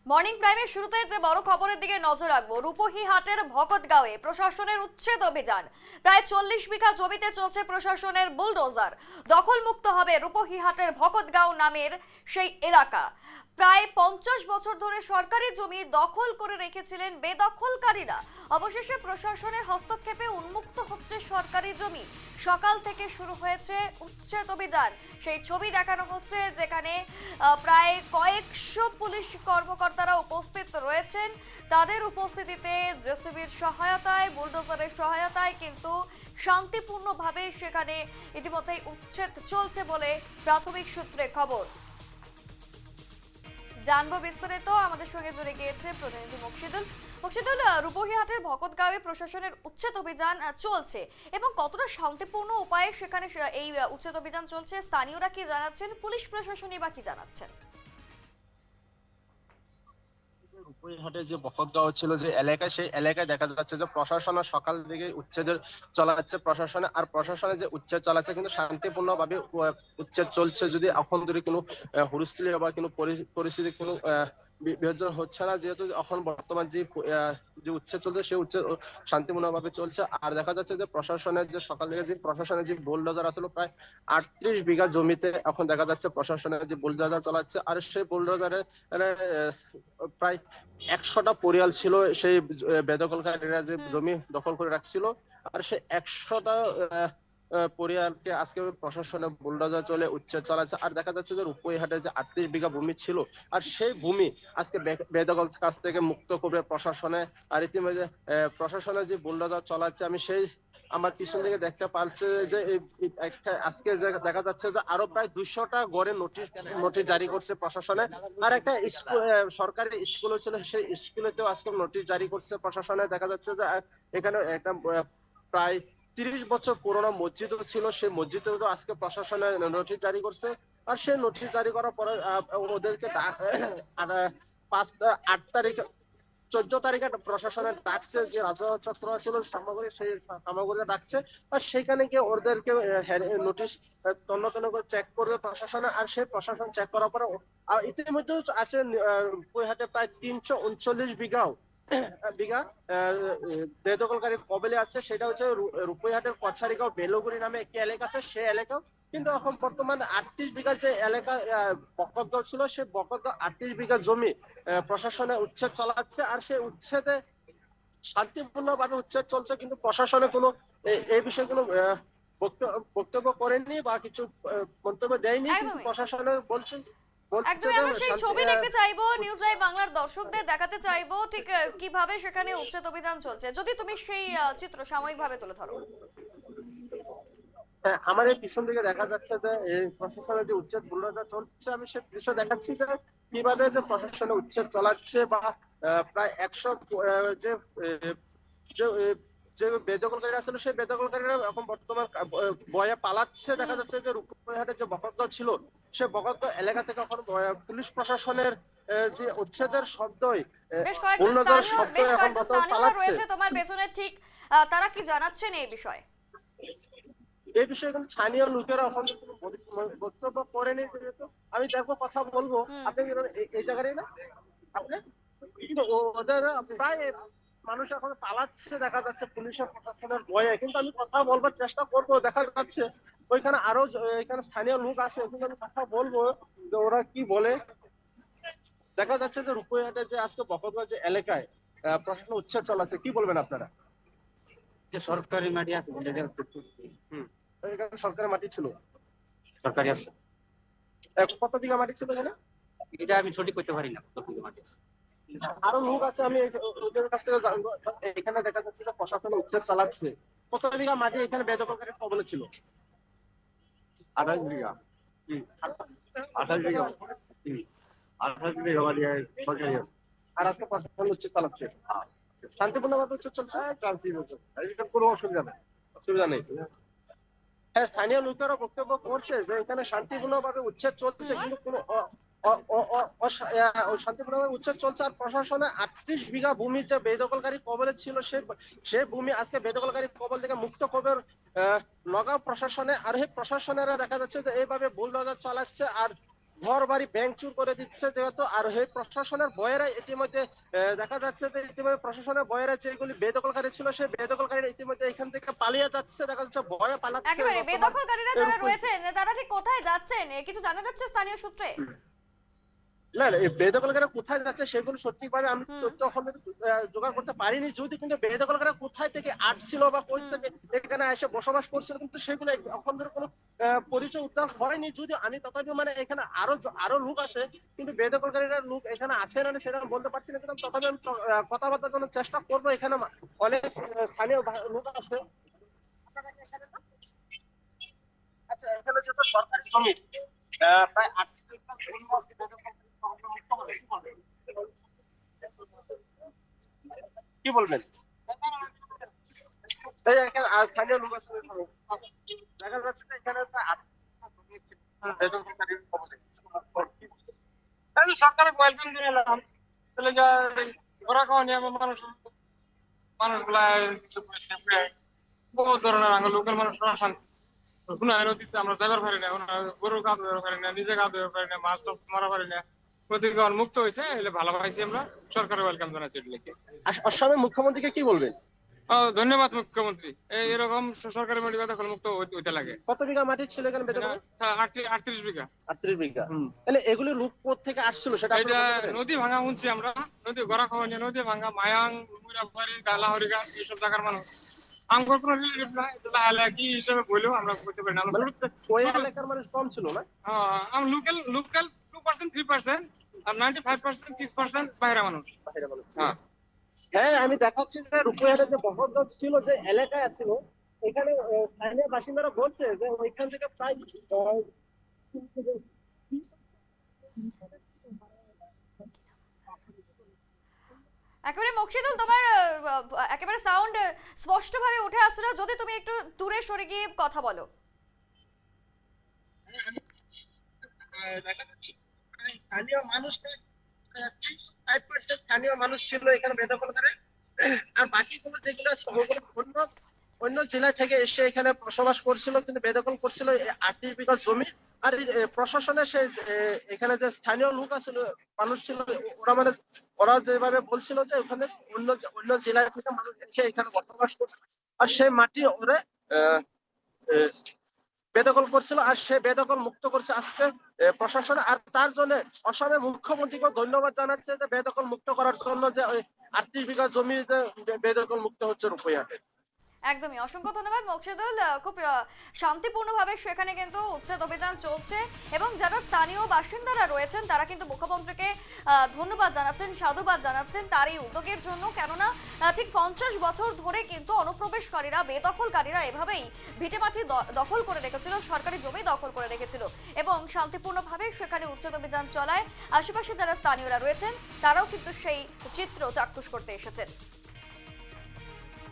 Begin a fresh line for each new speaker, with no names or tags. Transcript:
Morning প্রাইমের শুরুতে যে বড় খবরের দিকে নজর রাখবো, রূপহীহাটের ভকতগাঁওয়ে প্রশাসনের উচ্ছেদ অভিযান। প্রায় 40 বিঘা জমিতে চলছে প্রশাসনের বুলডোজার। দখলমুক্ত হবে রূপহীহাটের ভকতগাঁও নামের সেই এলাকা। প্রায় 50 বছর ধরে সরকারি জমি দখল করে রেখেছিলেন বেদখলকারীরা। অবশেষে প্রশাসনের হস্তক্ষেপে উন্মুক্ত হচ্ছে সরকারি জমি। সকাল থেকে শুরু হয়েছে উচ্ছেদ অভিযান। সেই ছবি দেখানো হচ্ছে, যেখানে প্রায় কয়েকশো পুলিশ কর্মকর্তারা উপস্থিত রয়েছেন। তাদের উপস্থিতিতে জেসিবির সহায়তায়, বুলডোজারের সহায়তায় কিন্তু শান্তিপূর্ণভাবে সেখানে ইতিমধ্যেই উচ্ছেদ চলছে বলে প্রাথমিক সূত্রে খবর। জানবো বিস্তারিত, আমাদের সঙ্গে জুড়ে গিয়েছে প্রতিনিধি মুকশিদুল। রূপহীহাটের ভকতগাঁওয়ে প্রশাসনের উচ্ছেদ অভিযান চলছে এবং কতটা শান্তিপূর্ণ উপায়ে সেখানে এই উচ্ছেদ অভিযান চলছে, স্থানীয়রা কি জানাচ্ছেন, পুলিশ প্রশাসনই বা কি জানাচ্ছেন?
রূপহীহাটে যে বখতগাঁও ছিল যে এলাকা, সেই এলাকায় দেখা যাচ্ছে যে প্রশাসনের সকাল থেকে উচ্ছেদের চালাচ্ছে প্রশাসনে, আর প্রশাসনে যে উচ্ছেদ চালাচ্ছে কিন্তু শান্তিপূর্ণ ভাবে উচ্ছেদ চলছে। যদি এখন ধরে কোনো হুলস্থুল বা কোনো পরিস্থিতি কোনো বিভাজন হচ্ছে না, যেহেতু এখন বর্তমান যে উচ্ছেদ চলছে সেই উচ্ছেদ শান্তিপূর্ণ ভাবে চলছে। আর দেখা যাচ্ছে যে প্রশাসনের যে সকাল থেকে যে প্রশাসনের যে বুলডোজার আসলে প্রায় 38 বিঘা জমিতে এখন দেখা যাচ্ছে প্রশাসনের যে বুলডোজার চালাচ্ছে, আর সেই বুলডোজারে প্রায় 100টা পরিয়াল ছিল সেই বেদখলকারীরা যে জমি দখল করে রাখছিল, আর সেই 100টা পরিয়ালকে আজকে প্রশাসনে বুলডোজার চলে উচ্ছেদ চালাচ্ছে। আর দেখা যাচ্ছে যে রূপহীহাটে যে 38 বিঘা ভূমি ছিল, আর সেই ভূমি আজকে বেদখল কাছ থেকে মুক্ত করবে প্রশাসনে। আর ইতিমধ্যে প্রশাসনের যে বুলডোজার চালাচ্ছে, আমি সেই আমার পিছন দিকে দেখতে পাচ্ছি যে আজকে দেখা যাচ্ছে যে আরো প্রায় 200টা গড়ে নোটিশ জারি করছে প্রশাসনে। আর একটা স্কুল, সরকারি স্কুল ছিল, সেই স্কুলেতেও আজকে নোটিশ জারি করছে প্রশাসনে। দেখা যাচ্ছে যে এখানে একটা প্রায় 30 বছর পুরোনো মসজিদও ছিল, সেই মসজিদেও আজকে প্রশাসনে নোটিশ জারি করছে। আর সেই নোটিশ জারি করার পরে ওদেরকে 8 তারিখ 14 তারিখে প্রশাসনের ডাকছে, যে রাজচক্র ছিল সামগ্রী, সেই সামগ্রী ডাকছে। আর সেখানে গিয়ে ওদেরকে নোটিশ তন্ন তন্ন করে চেক করবে প্রশাসনে। আর সেই প্রশাসন চেক করার পরে ইতিমধ্যে আছে রূপহীহাটে প্রায় 339 বিঘা বেদখলকারী কবলে আছে। সেটা হচ্ছে রূপহীহাটের কছারিগাঁও বেলুগুড়ি নামে একটি এলাকা আছে, সেই এলাকা কিন্তু এখন বর্তমানে 38 বিঘা যে এলাকা বকতগাঁও ছিল, সেই বকতগাঁও 38 বিঘা জমি প্রশাসনে উচ্ছেদ চালাচ্ছে। আর সেই উচ্ছেদে শান্তিপূর্ণ ভাবে উচ্ছেদ চলছে, কিন্তু প্রশাসনে কোনো এই বিষয়ে কোনো বক্তব্য করেননি বা কিছু মন্তব্য দেয়নি। কিন্তু প্রশাসনের বলছেন
একদমই, আমরা সেই ছবি দেখতে চাইবো, নিউজ লাইভ বাংলার দর্শকদের দেখাতে চাইবো ঠিক কিভাবে সেখানে উচ্ছেদ অভিযান চলছে। যদি তুমি সেই চিত্র সাময়িকভাবে তুলে ধরো।
আমার এই পিছন দিকে দেখা যাচ্ছে যে এই প্রশাসনের যে উচ্ছেদ বুলডোজার চলছে, আমি সেই দৃশ্য দেখাচ্ছি যে কিভাবে যে প্রশাসনের উচ্ছেদ চালাচ্ছে। বা প্রায় 100 যে যে যে বেদখলকারীরা ছিল, সেই বেদখলকারীরা এখন বর্তমান বয়ে পালাচ্ছে। দেখা যাচ্ছে যে রূপহীহাটে যে বখতগাঁও ছিল, সেই বখতগাঁও এলাকা থেকে এখন পুলিশ প্রশাসনের যে উচ্ছেদের শব্দই
বেশ কয়েকজন স্থানীয় রয়েছে তোমার পেছনে, ঠিক তারা কি জানাচ্ছেন এই বিষয়ে?
এই বিষয়ে কিন্তু স্থানীয় লোকেরা এখন বক্তব্য করেনি। যেহেতু আমি দেখবো কথা বলবো, আপনি এই জায়গায় না আপনি কিন্তু ওদের প্রায় মানুষ এখন পালাচ্ছে, দেখা যাচ্ছে পুলিশের প্রশাসনের ভয়ে। কিন্তু আমি কথা বলবার চেষ্টা করবো, দেখা যাচ্ছে ওইখানে আরো এখানে স্থানীয় লোক আছে, ওখানে আমি কথা বলবো যে ওরা কি বলে। দেখা যাচ্ছে যে রূপহীহাটে যে আজকে বকতগাঁও যে এলাকায় প্রশাসন উচ্ছেদ চালাচ্ছে, কি বলবেন আপনারা?
যে সরকারি মাটি আছে,
এখানে সরকারি মাটি ছিল,
সরকারি আছে।
কত বিঘা মাটি ছিল এখানে?
এটা আমি সঠিক করতে পারি না কত বিঘা মাটি আছে।
আরো লোক আছে, আমি ওদের কাছ থেকে জানবো। এখানে দেখা যাচ্ছে যে প্রশাসন উচ্ছেদ চালাচ্ছে, কত বিঘা মাটি এখানে বেদখলকারীর কবলে ছিল?
28 বিঘা। 28 বিঘা। 28 বিঘা মাটি সরকারি আছে।
আর আজকে প্রশাসন উচ্ছেদ চালাচ্ছে, শান্তিপূর্ণ ভাবে উচ্ছেদ চলছে, কোনো অসুবিধা নেই, অসুবিধা নেই। হ্যাঁ, স্থানীয় লোকেরা বক্তব্য করছে যে এখানে শান্তিপূর্ণ ভাবে উচ্ছেদ চলছে, কিন্তু কোনো শান্তিপূর্ণভাবে উচ্ছেদ চলছে। আর প্রশাসনে 38 বিঘা ভূমি যে বেদখলকারী কবলে ছিল, সেই ভূমি আজকে বেদখলকারী কবল থেকে মুক্ত করবে নগাঁও প্রশাসনে। আর এই প্রশাসনেরা দেখা যাচ্ছে যে এইভাবে বুলডোজার চালাচ্ছে। আর ঘর বাড়ি ব্যাংক চুর করে দিচ্ছে যেহেতু, আর এই প্রশাসনের বয়েরা ইতিমধ্যে দেখা যাচ্ছে যে ইতিমধ্যে প্রশাসনের বয়েরা যেগুলি বেদখলকারী ছিল সেই বেদখলকারীরা ইতিমধ্যে এখান থেকে পালিয়ে যাচ্ছে, দেখা যাচ্ছে ভয়ে পালাচ্ছে।
একেবারে বেদখলকারীরা যারা রয়েছেন তারা ঠিক কোথায় যাচ্ছেন কিছু জানা যাচ্ছে স্থানীয় সূত্রে?
না না, এই বেদখলকারীরা কোথায় যাচ্ছে সেগুলো সঠিকভাবে আমি তথ্য এখন জোগাড় করতে পারিনি। যদি কিন্তু বেদখলকারীরা কোথায় থেকে আসছিল বা কই থেকে এখানে এসে বসবাস করছিল, কিন্তু সেগুলো এখন ধরে কোনো পরিচয় উদ্ধার হয়নি। যদি আমি তথাপি মানে এখানে আরো লোক আসে, কিন্তু বেদখলকারীরা লোক এখানে আসে না সেটা আমি বলতে পারছি না, কিন্তু তথাপি আমি কথাবার্তার জন্য চেষ্টা করবো। এখানে অনেক স্থানীয় লোক আছে। আচ্ছা, এখানে যেহেতু সরকারি জমি প্রায় 80 জমি আছে, কি বলবেন? এই এখানে স্থানীয় লোক আছে, দেখা যাচ্ছে যে এখানে
সরকারের ওয়েলকাম জানালাম, তাহলে ওরা খাওয়া নিয়ে মানুষগুলা বহু ধরনের লোকাল মানুষ কোনো নদীতে আমরা যাবার পারি না, গরু কাঁদ পারি না, নিজে কাঁদ পারি না, মাছ টাছ মারা পারি না, প্রতিদিন মুক্ত হয়েছে, এলে ভালো পাইছি আমরা, সরকারের ওয়েলকাম জানাচ্ছি।
আসামের মুখ্যমন্ত্রীকে কি বলবেন?
ধন্যবাদ মুখ্যমন্ত্রী, এইরকম সরকারি মাটি বেদখল মুক্ত হইতে লাগে।
কত বিঘা মাটি ছিল এখানে বেদখল?
38 বিঘা।
38 বিঘা। তাহলে এগুলি লোক কোথা থেকে আসছিল সেটা
এটা নদী ভাঙা শুনছি আমরা, নদী গড়া খাওয়া নিয়ে নদী ভাঙা, মায়াং, মুরাবাড়ি, গালাহরিঘাট এইসব জায়গার মানুষ। আমার কোনো রিলেটিভ না, কি হিসেবে বললেও আমরা করতে পারি না।
ওই এলাকার মানুষ কম ছিল না?
আমি লোকাল 2% 3% আর 95% 6% বাইরে মানুষ।
হ্যাঁ, আমি দেখাচ্ছি যে রূপইহাটে যে বহরগঞ্জ ছিল, যে এলাকায় ছিল, এখানে স্থানীয় বাসিন্দারা বলছে যে ওইখান থেকে প্রায়
একেবারে মকসিদুল, তোমার একেবারে সাউন্ড স্পষ্টভাবে উঠে আসছে না, যদি তুমি একটু দূরে সরে গিয়ে কথা বলো।
স্থানীয় মানুষ 5% স্থানীয় মানুষ ছিল এখানে বেদখল করে, আর বাকিগুলো যেগুলো অন্য জেলা থেকে এসে এখানে বসবাস করছিল, কিন্তু বেদখল করছিল 38 বিঘা জমি। আর প্রশাসনের সেই এখানে যে স্থানীয় লোক আছিল, মানুষ ছিল, ওরা যেভাবে বলছিল যে ওখানে অন্য জেলা থেকে মানুষ এসে এখানে বসবাস করছে, আর সেই মাটি ওরা বেদখল করছিল, আর সে বেদখল মুক্ত করছে আজকে প্রশাসন। আর তার জন্য অসমের মুখ্যমন্ত্রীকে ধন্যবাদ জানাচ্ছে যে বেদখল মুক্ত করার জন্য, যে 38 বিঘা জমি যে বেদখল মুক্ত হচ্ছে রূপইহাটে।
একদমই অসংখ্য ধন্যবাদ মকসিদুল, খুব শান্তিপূর্ণভাবে সেখানে কিন্তু উচ্ছেদ অভিযান চলছে এবং যারা স্থানীয় বাসিন্দারা রয়েছেন তারা কিন্তু মুখ্যমন্ত্রীকে ধন্যবাদ জানাচ্ছেন, সাধুবাদ জানাচ্ছেন তার এই উদ্যোগের জন্য। কেননা ঠিক 50 বছর ধরে কিন্তু অনুপ্রবেশকারীরা, বেদখলকারীরা এভাবেই ভিটেমাটি দখল করে রেখেছিল, সরকারি জমি দখল করে রেখেছিল এবং শান্তিপূর্ণভাবে সেখানে উচ্ছেদ অভিযান চলায় আশেপাশে যারা স্থানীয়রা রয়েছেন তারাও কিন্তু সেই চিত্র চাক্ষুষ করতে এসেছেন।